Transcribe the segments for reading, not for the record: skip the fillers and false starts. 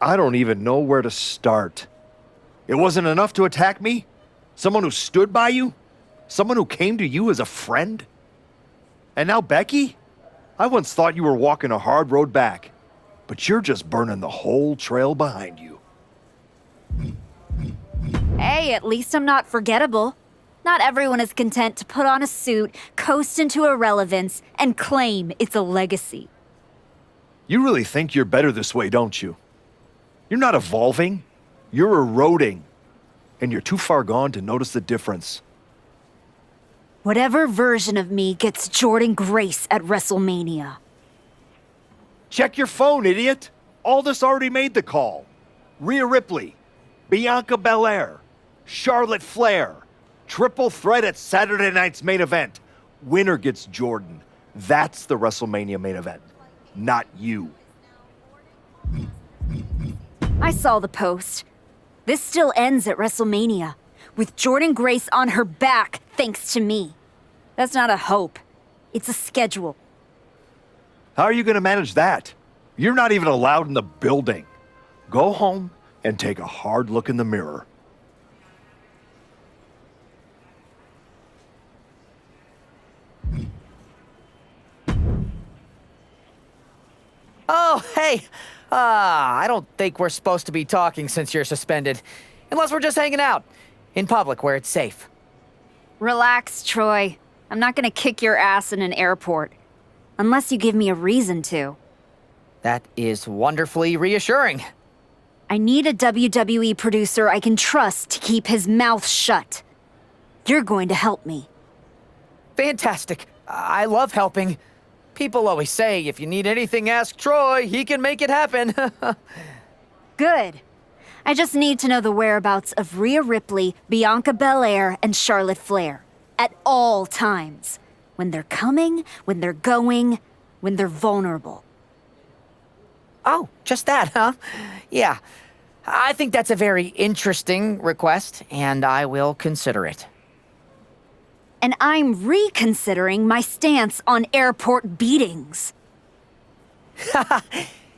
I don't even know where to start. It wasn't enough to attack me? Someone who stood by you? Someone who came to you as a friend? And now Becky? I once thought you were walking a hard road back, but you're just burning the whole trail behind you. Hey, at least I'm not forgettable. Not everyone is content to put on a suit, coast into irrelevance, and claim it's a legacy. You really think you're better this way, don't you? You're not evolving, you're eroding. And you're too far gone to notice the difference. Whatever version of me gets Jordynne Grace at WrestleMania. Check your phone, idiot! Aldous already made the call. Rhea Ripley, Bianca Belair, Charlotte Flair. Triple threat at Saturday night's main event. Winner gets Jordynne. That's the WrestleMania main event, not you. I saw the post. This still ends at WrestleMania, with Jordynne Grace on her back thanks to me. That's not a hope. It's a schedule. How are you going to manage that? You're not even allowed in the building. Go home and take a hard look in the mirror. Oh, hey! I don't think we're supposed to be talking since you're suspended. Unless we're just hanging out. In public, where it's safe. Relax, Troy. I'm not gonna kick your ass in an airport. Unless you give me a reason to. That is wonderfully reassuring. I need a WWE producer I can trust to keep his mouth shut. You're going to help me. Fantastic. I love helping. People always say, if you need anything, ask Troy. He can make it happen. Good. I just need to know the whereabouts of Rhea Ripley, Bianca Belair, and Charlotte Flair. At all times. When they're coming, when they're going, when they're vulnerable. Oh, just that, huh? Yeah. I think that's a very interesting request, and I will consider it. And I'm reconsidering my stance on airport beatings.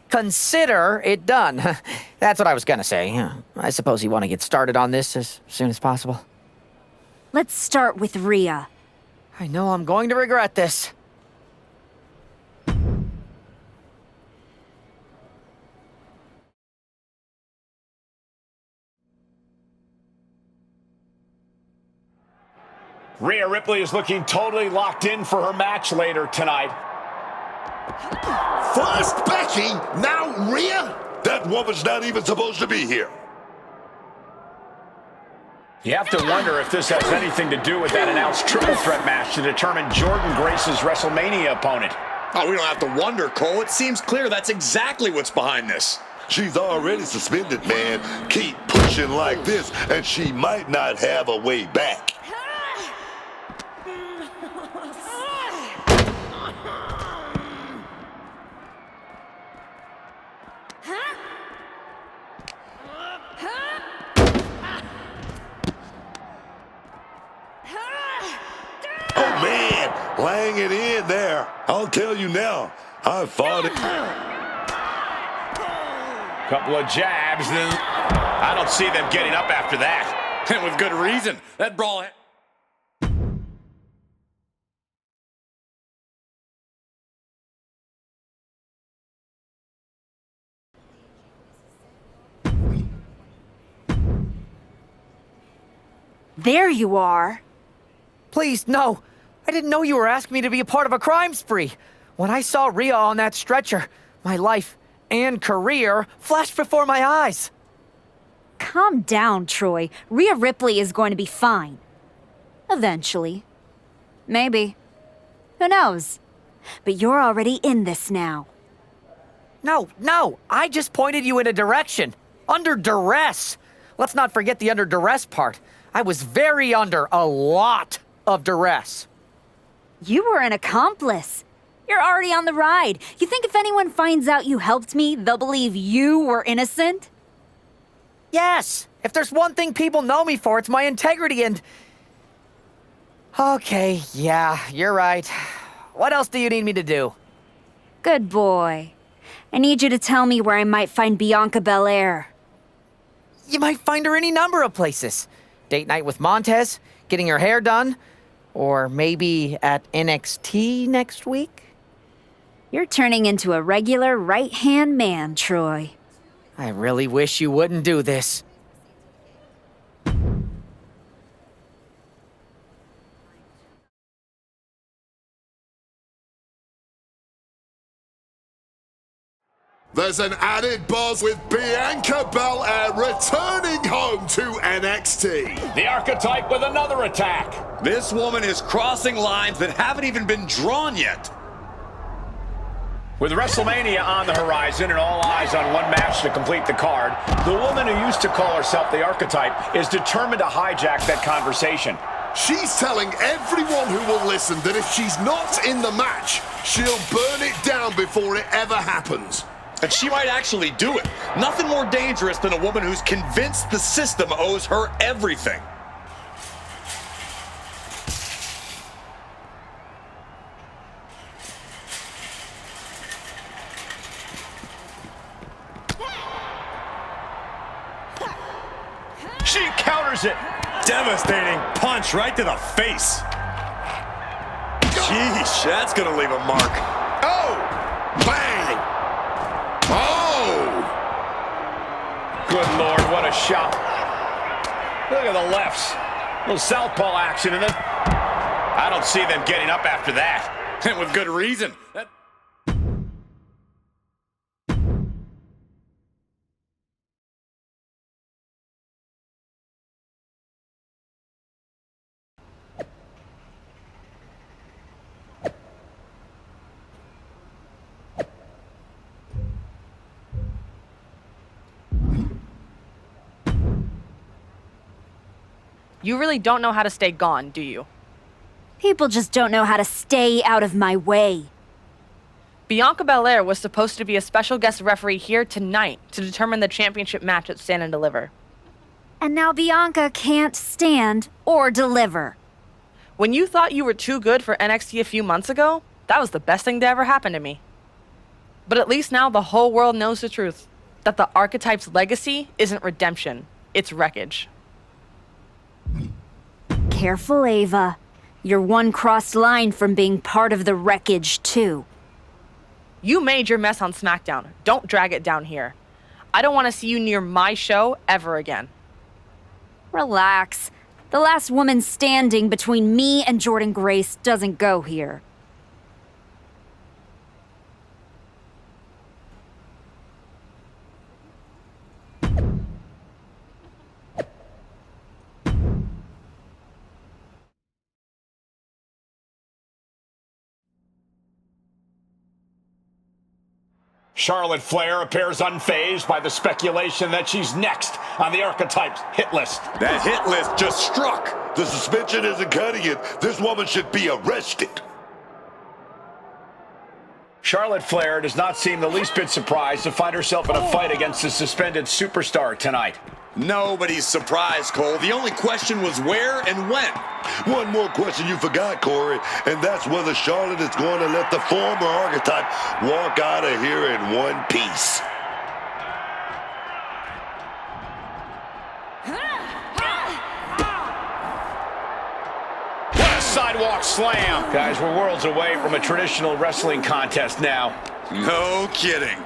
Consider it done. That's what I was gonna say. I suppose you want to get started on this as soon as possible. Let's start with Rhea. I know I'm going to regret this. Rhea Ripley is looking totally locked in for her match later tonight. First Becky, now Rhea? That woman's not even supposed to be here. You have to wonder if this has anything to do with that announced triple threat match to determine Jordynne Grace's WrestleMania opponent. Oh, we don't have to wonder, Cole. It seems clear that's exactly what's behind this. She's already suspended, man. Keep pushing like this, and she might not have a way back. Oh, man, laying it in there. I'll tell you now, I fought it. Couple of jabs, then I don't see them getting up after that. And with good reason. That brawl... There you are. Please, no. I didn't know you were asking me to be a part of a crime spree. When I saw Rhea on that stretcher, my life and career flashed before my eyes. Calm down, Troy. Rhea Ripley is going to be fine. Eventually. Maybe. Who knows? But you're already in this now. No. I just pointed you in a direction. Under duress. Let's not forget the under duress part. I was very under a lot of duress. You were an accomplice. You're already on the ride. You think if anyone finds out you helped me, they'll believe you were innocent? Yes. If there's one thing people know me for, it's my integrity and... Okay, yeah, you're right. What else do you need me to do? Good boy. I need you to tell me where I might find Bianca Belair. You might find her any number of places. Date night with Montez, getting her hair done, or maybe at NXT next week? You're turning into a regular right-hand man, Troy. I really wish you wouldn't do this. There's an added buzz with Bianca Belair returning home to NXT. The Archetype with another attack. This woman is crossing lines that haven't even been drawn yet. With WrestleMania on the horizon and all eyes on one match to complete the card, the woman who used to call herself the Archetype is determined to hijack that conversation. She's telling everyone who will listen that if she's not in the match, she'll burn it down before it ever happens. And she might actually do it. Nothing more dangerous than a woman who's convinced the system owes her everything. She counters it. Devastating punch right to the face. Sheesh, that's gonna leave a mark. Oh! Bang! Oh! Good Lord, what a shot. Look at the lefts. A little southpaw action, and then I don't see them getting up after that. And with good reason. You really don't know how to stay gone, do you? People just don't know how to stay out of my way. Bianca Belair was supposed to be a special guest referee here tonight to determine the championship match at Stand and Deliver. And now Bianca can't stand or deliver. When you thought you were too good for NXT a few months ago, that was the best thing to ever happen to me. But at least now the whole world knows the truth, that the Archetype's legacy isn't redemption, it's wreckage. Careful, Ava. You're one crossed line from being part of the wreckage, too. You made your mess on SmackDown. Don't drag it down here. I don't want to see you near my show ever again. Relax. The last woman standing between me and Jordynne Grace doesn't go here. Charlotte Flair appears unfazed by the speculation that she's next on the Archetype's hit list. That hit list just struck. The suspension isn't cutting it. This woman should be arrested. Charlotte Flair does not seem the least bit surprised to find herself in a fight against the suspended superstar tonight. Nobody's surprised, Cole. The only question was where and when. One more question you forgot, Corey, and that's whether Charlotte is going to let the former Archetype walk out of here in one piece. What a sidewalk slam. Guys, we're worlds away from a traditional wrestling contest now. No kidding.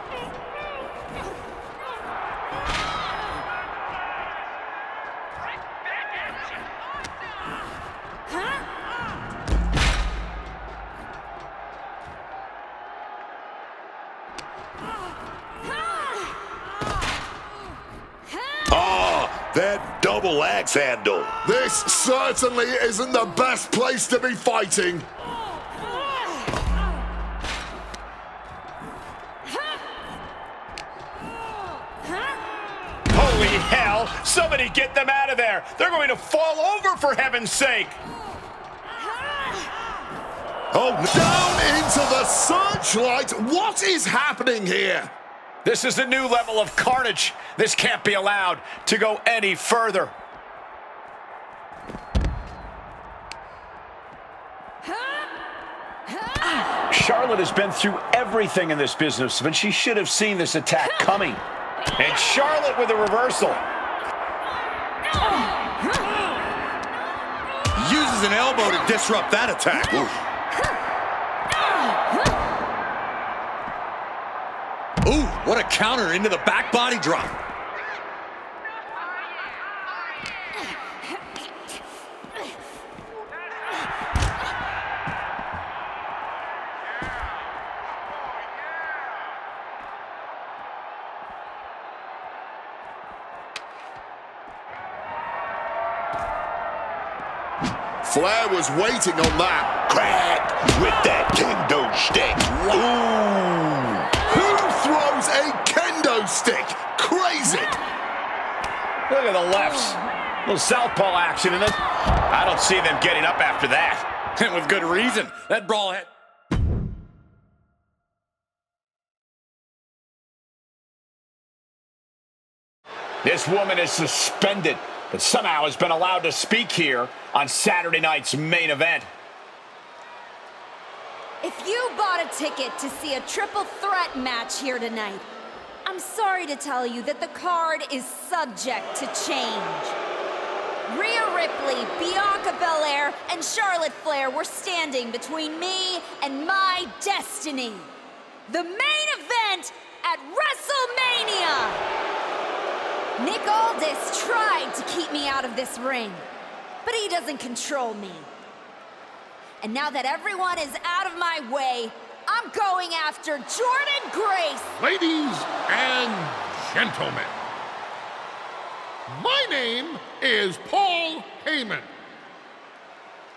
That double axe handle. This certainly isn't the best place to be fighting. Holy hell! Somebody get them out of there! They're going to fall over, for heaven's sake! Oh, down into the searchlight. What is happening here? This is a new level of carnage. This can't be allowed to go any further. Charlotte has been through everything in this business, but she should have seen this attack coming. And Charlotte with a reversal. Uses an elbow to disrupt that attack. Ooh, what a counter into the back body drop. Flair was waiting on that. Crack with that kendo stick. Ooh. Who throws a kendo stick? Crazy. Look at the lefts. Little southpaw action, and then I don't see them getting up after that. And with good reason. That brawl had... This woman is suspended, but somehow has been allowed to speak here on Saturday night's main event. If you bought a ticket to see a triple threat match here tonight, I'm sorry to tell you that the card is subject to change. Rhea Ripley, Bianca Belair, and Charlotte Flair were standing between me and my destiny. The main event at WrestleMania! Nick Aldis tried to keep me out of this ring, but he doesn't control me. And now that everyone is out of my way, I'm going after Jordynne Grace. Ladies and gentlemen, my name is Paul Heyman,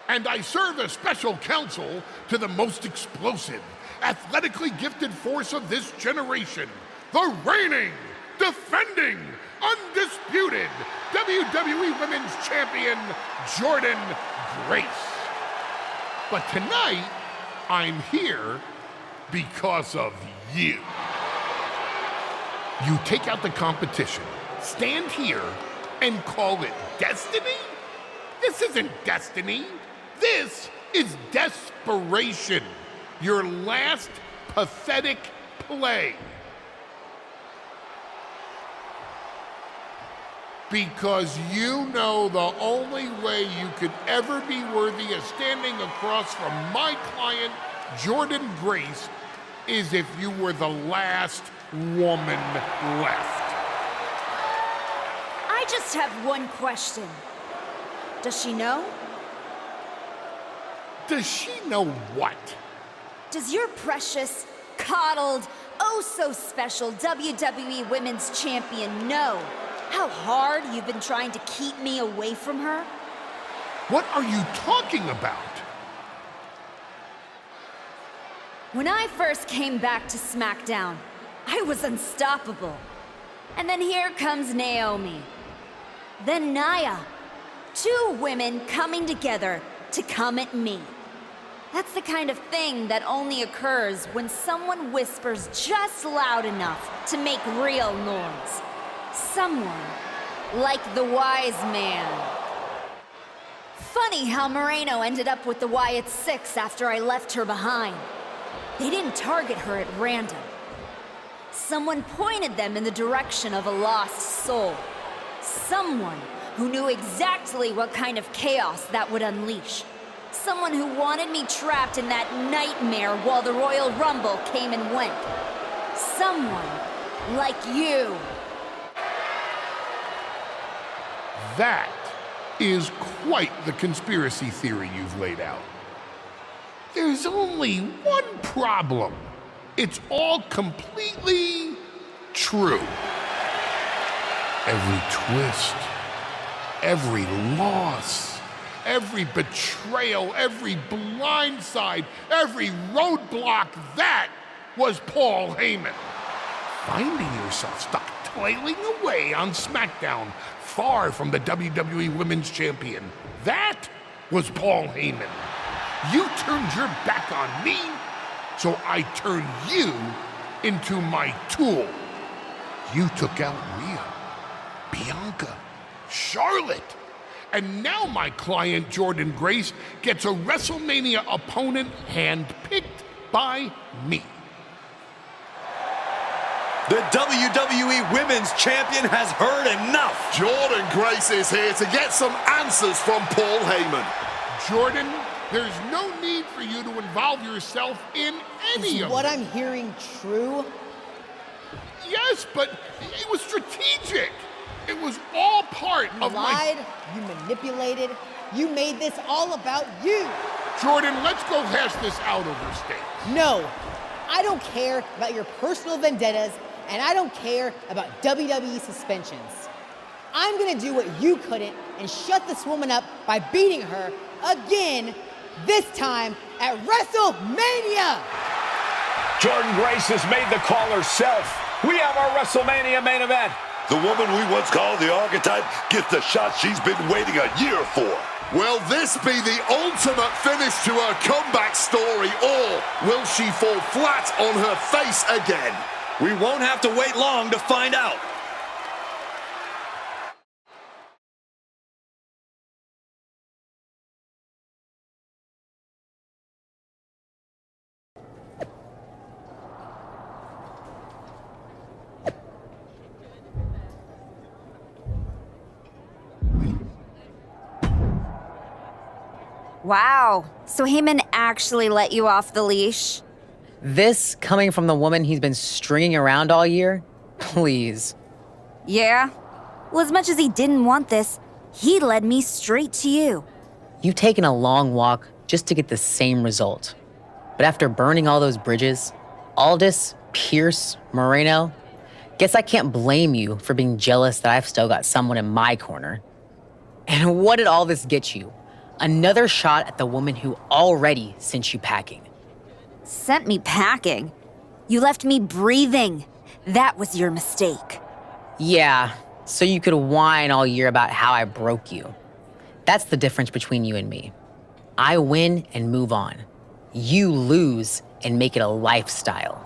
and I serve as special counsel to the most explosive, athletically gifted force of this generation, the reigning, defending, undisputed WWE Women's Champion, Jordynne Grace. But tonight, I'm here because of you. You take out the competition, stand here, and call it destiny? This isn't destiny. This is desperation. Your last pathetic play. Because you know the only way you could ever be worthy of standing across from my client, Jordynne Grace, is if you were the last woman left. I just have one question. Does she know? Does she know what? Does your precious, coddled, oh so special WWE Women's Champion know how hard you've been trying to keep me away from her? What are you talking about? When I first came back to SmackDown, I was unstoppable. And then here comes Naomi. Then Nia. Two women coming together to come at me. That's the kind of thing that only occurs when someone whispers just loud enough to make real noise. Someone like the Wise Man. Funny how Moreno ended up with the Wyatt Six after I left her behind. They didn't target her at random. Someone pointed them in the direction of a lost soul. Someone who knew exactly what kind of chaos that would unleash. Someone who wanted me trapped in that nightmare while the Royal Rumble came and went. Someone like you. That is quite the conspiracy theory you've laid out. There's only one problem. It's all completely true. Every twist, every loss, every betrayal, every blindside, every roadblock, that was Paul Heyman. Finding yourself stuck toiling away on SmackDown, far from the WWE Women's Champion, that was Paul Heyman. You turned your back on me, so I turned you into my tool. You took out Rhea, Bianca, Charlotte, and now my client Jordynne Grace gets a WrestleMania opponent handpicked by me. The WWE Women's Champion has heard enough. Jordan Grace is here to get some answers from Paul Heyman. Jordan, there's no need for you to involve yourself in any Is of what it. I'm hearing true? Yes, but it was strategic. It was all part You of my... lied, you manipulated, you made this all about you. Jordan, let's go hash this out over steak. No, I don't care about your personal vendettas, and I don't care about WWE suspensions. I'm gonna do what you couldn't and shut this woman up by beating her again, this time at WrestleMania! Jordan Grace has made the call herself. We have our WrestleMania main event. The woman we once called the archetype gets the shot she's been waiting a year for. Will this be the ultimate finish to her comeback story, or will she fall flat on her face again? We won't have to wait long to find out. Wow, so Heyman actually let you off the leash? This coming from the woman he's been stringing around all year? Please. Yeah? Well, as much as he didn't want this, he led me straight to you. You've taken a long walk just to get the same result. But after burning all those bridges, Aldis, Pierce, Moreno, guess I can't blame you for being jealous that I've still got someone in my corner. And what did all this get you? Another shot at the woman who already sent you packing. Sent me packing? You left me breathing. That was your mistake. Yeah, so you could whine all year about how I broke you. That's the difference between you and me. I win and move on. You lose and make it a lifestyle.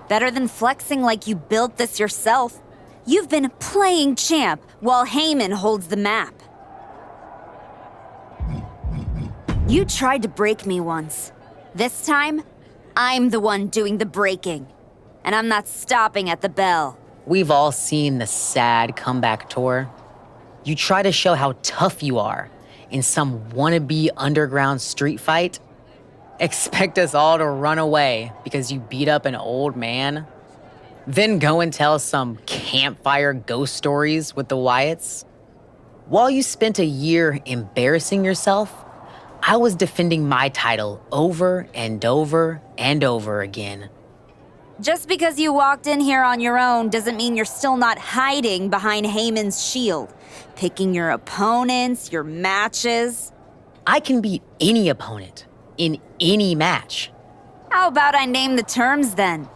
Better than flexing like you built this yourself. You've been playing champ while Heyman holds the map. You tried to break me once. This time, I'm the one doing the breaking. And I'm not stopping at the bell. We've all seen the sad comeback tour. You try to show how tough you are in some wannabe underground street fight. Expect us all to run away because you beat up an old man. Then go and tell some campfire ghost stories with the Wyatts. While you spent a year embarrassing yourself, I was defending my title over and over and over again. Just because you walked in here on your own doesn't mean you're still not hiding behind Heyman's shield, picking your opponents, your matches. I can beat any opponent in any match. How about I name the terms then?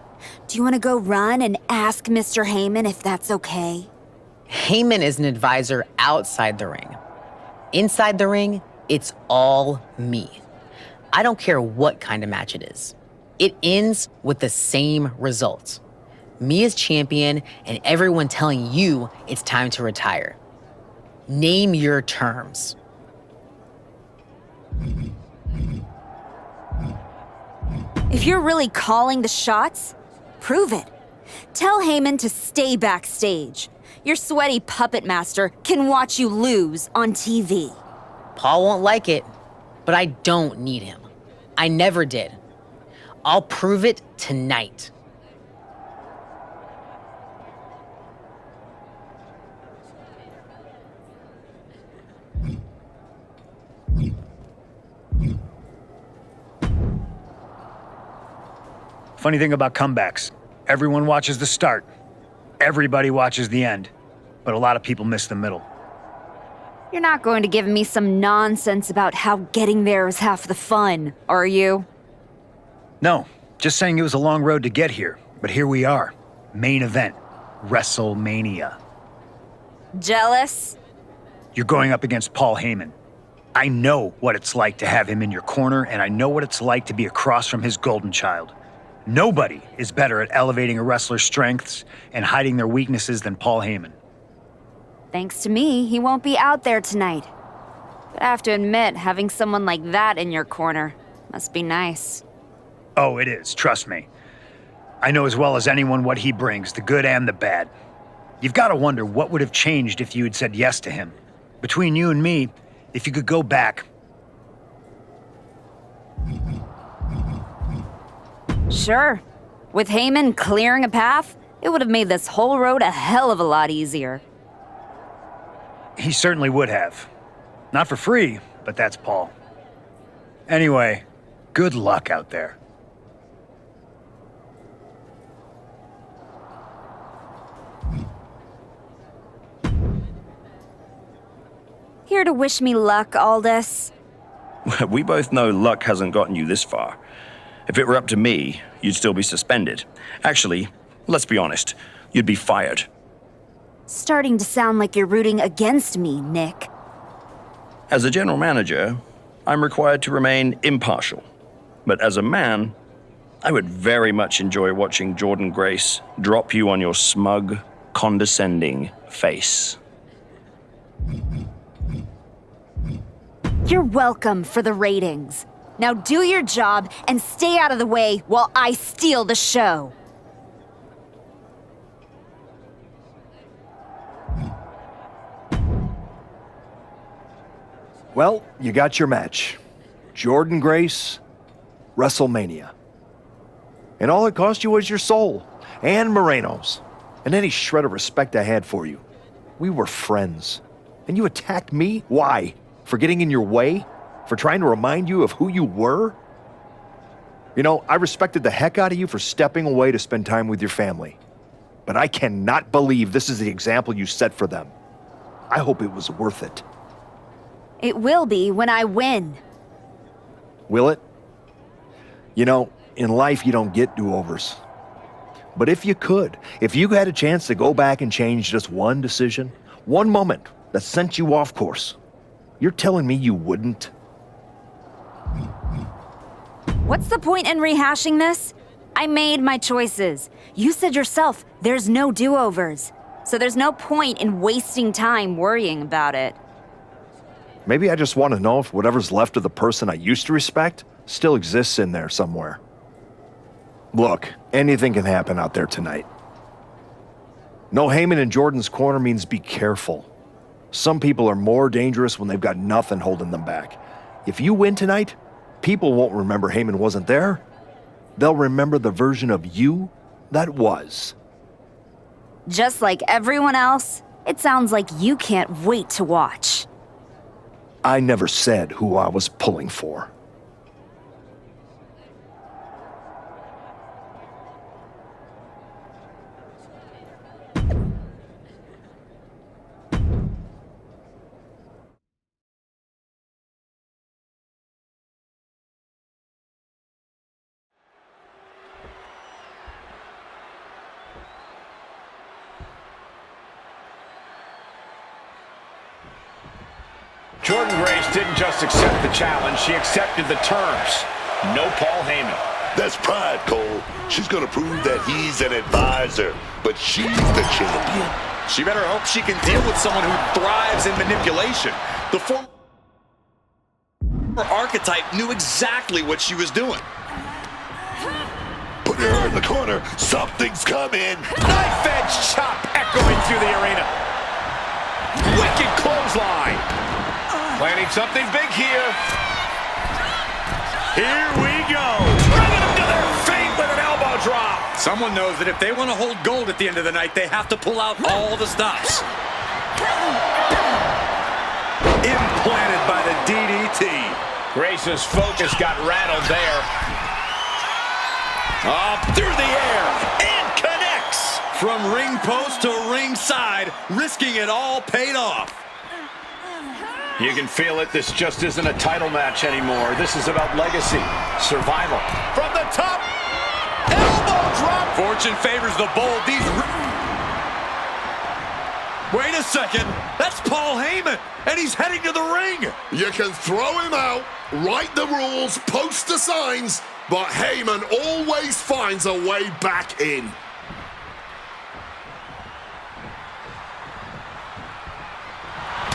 Do you want to go run and ask Mr. Heyman if that's okay? Heyman is an advisor outside the ring. Inside the ring, it's all me. I don't care what kind of match it is. It ends with the same results. Me as champion and everyone telling you it's time to retire. Name your terms. If you're really calling the shots, prove it. Tell Heyman to stay backstage. Your sweaty puppet master can watch you lose on TV. Paul won't like it, but I don't need him. I never did. I'll prove it tonight. Funny thing about comebacks, everyone watches the start. Everybody watches the end. But a lot of people miss the middle. You're not going to give me some nonsense about how getting there is half the fun, are you? No, just saying it was a long road to get here. But here we are. Main event. WrestleMania. Jealous? You're going up against Paul Heyman. I know what it's like to have him in your corner, and I know what it's like to be across from his golden child. Nobody is better at elevating a wrestler's strengths and hiding their weaknesses than Paul Heyman. Thanks to me, he won't be out there tonight. But I have to admit, having someone like that in your corner must be nice. Oh, it is, trust me. I know as well as anyone what he brings, the good and the bad. You've got to wonder what would have changed if you had said yes to him. Between you and me, if you could go back. Sure. With Heyman clearing a path, it would have made this whole road a hell of a lot easier. He certainly would have. Not for free, but that's Paul. Anyway, good luck out there. Here to wish me luck, Aldous. We both know luck hasn't gotten you this far. If it were up to me, you'd still be suspended. Actually, let's be honest, you'd be fired. Starting to sound like you're rooting against me, Nick. As a general manager, I'm required to remain impartial. But as a man, I would very much enjoy watching Jordynne Grace drop you on your smug, condescending face. You're welcome for the ratings. Now do your job and stay out of the way while I steal the show. Well, you got your match. Jordynne Grace, WrestleMania. And all it cost you was your soul, and Moreno's, and any shred of respect I had for you. We were friends. And you attacked me? Why? For getting in your way? For trying to remind you of who you were? You know, I respected the heck out of you for stepping away to spend time with your family. But I cannot believe this is the example you set for them. I hope it was worth it. It will be when I win. Will it? You know, in life you don't get do-overs. But if you could, if you had a chance to go back and change just one decision, one moment that sent you off course, you're telling me you wouldn't? What's the point in rehashing this? I made my choices. You said yourself, there's no do-overs. So there's no point in wasting time worrying about it. Maybe I just want to know if whatever's left of the person I used to respect still exists in there somewhere. Look, anything can happen out there tonight. No Heyman in Jordynne's corner means be careful. Some people are more dangerous when they've got nothing holding them back. If you win tonight, people won't remember Heyman wasn't there. They'll remember the version of you that was. Just like everyone else, it sounds like you can't wait to watch. I never said who I was pulling for. Jordynne Grace didn't just accept the challenge, she accepted the terms. No Paul Heyman. That's pride, Cole. She's gonna prove that he's an advisor, but she's the champion. She better hope she can deal with someone who thrives in manipulation. The former archetype knew exactly what she was doing. Put her in the corner. Something's coming. Knife edge chop echoing through the arena. Wicked clothesline. Planning something big here. Here we go. Bringing them to their feet with an elbow drop. Someone knows that if they want to hold gold at the end of the night, they have to pull out all the stops. Implanted by the DDT. Grace's focus got rattled there. Up through the air and connects. From ring post to ringside, risking it all paid off. You can feel it. This just isn't a title match anymore. This is about legacy, survival. From the top, elbow drop. Fortune favors the bold. Wait a second. That's Paul Heyman, and he's heading to the ring. You can throw him out, write the rules, post the signs, but Heyman always finds a way back in.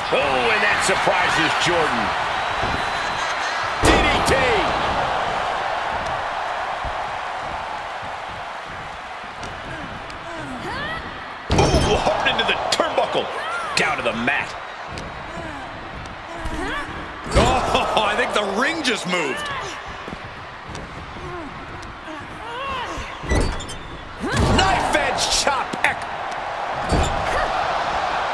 Oh, and that surprises Jordynne. DDT. into the turnbuckle. Down to the mat. Oh, I think the ring just moved. Knife edge chop.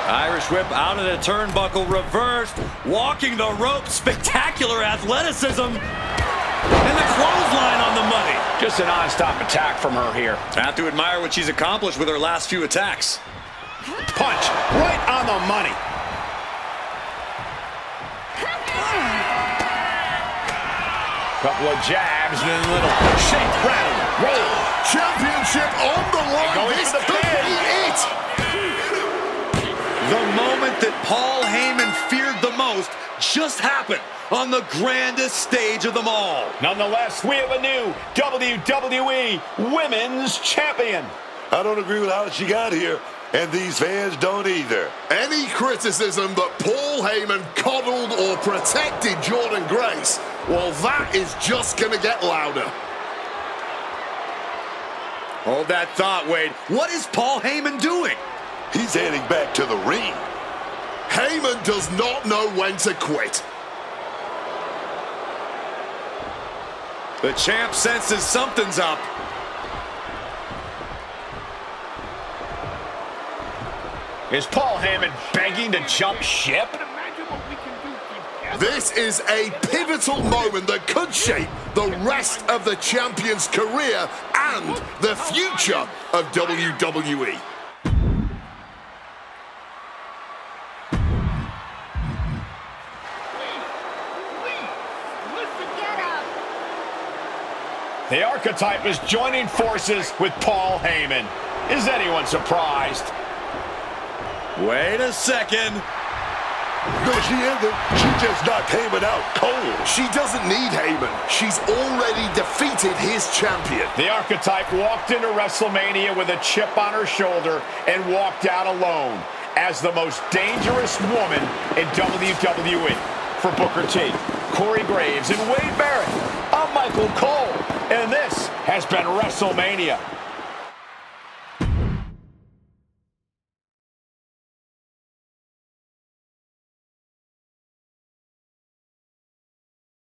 Irish whip out of the turnbuckle, reversed, walking the rope, spectacular athleticism, and the clothesline on the money. Just a non-stop attack from her here. I have to admire what she's accomplished with her last few attacks. Punch right on the money. Couple of jabs and then a little shake, rattle, roll. Championship on the line. Going This for the could pin. be it. The moment that Paul Heyman feared the most just happened on the grandest stage of them all. Nonetheless, we have a new WWE Women's Champion. I don't agree with how she got here, and these fans don't either. Any criticism that Paul Heyman coddled or protected Jordynne Grace, well, that is just going to get louder. Hold that thought, Wade. What is Paul Heyman doing? He's heading back to the ring. Heyman does not know when to quit. The champ senses something's up. Is Paul Heyman begging to jump ship? This is a pivotal moment that could shape the rest of the champion's career and the future of WWE. The Archetype is joining forces with Paul Heyman. Is anyone surprised? Wait a second. No, she isn't. She just knocked Heyman out cold. She doesn't need Heyman. She's already defeated his champion. The Archetype walked into WrestleMania with a chip on her shoulder and walked out alone as the most dangerous woman in WWE. For Booker T, Corey Graves, and Wade Barrett, I'm Michael Cole, and this has been WrestleMania.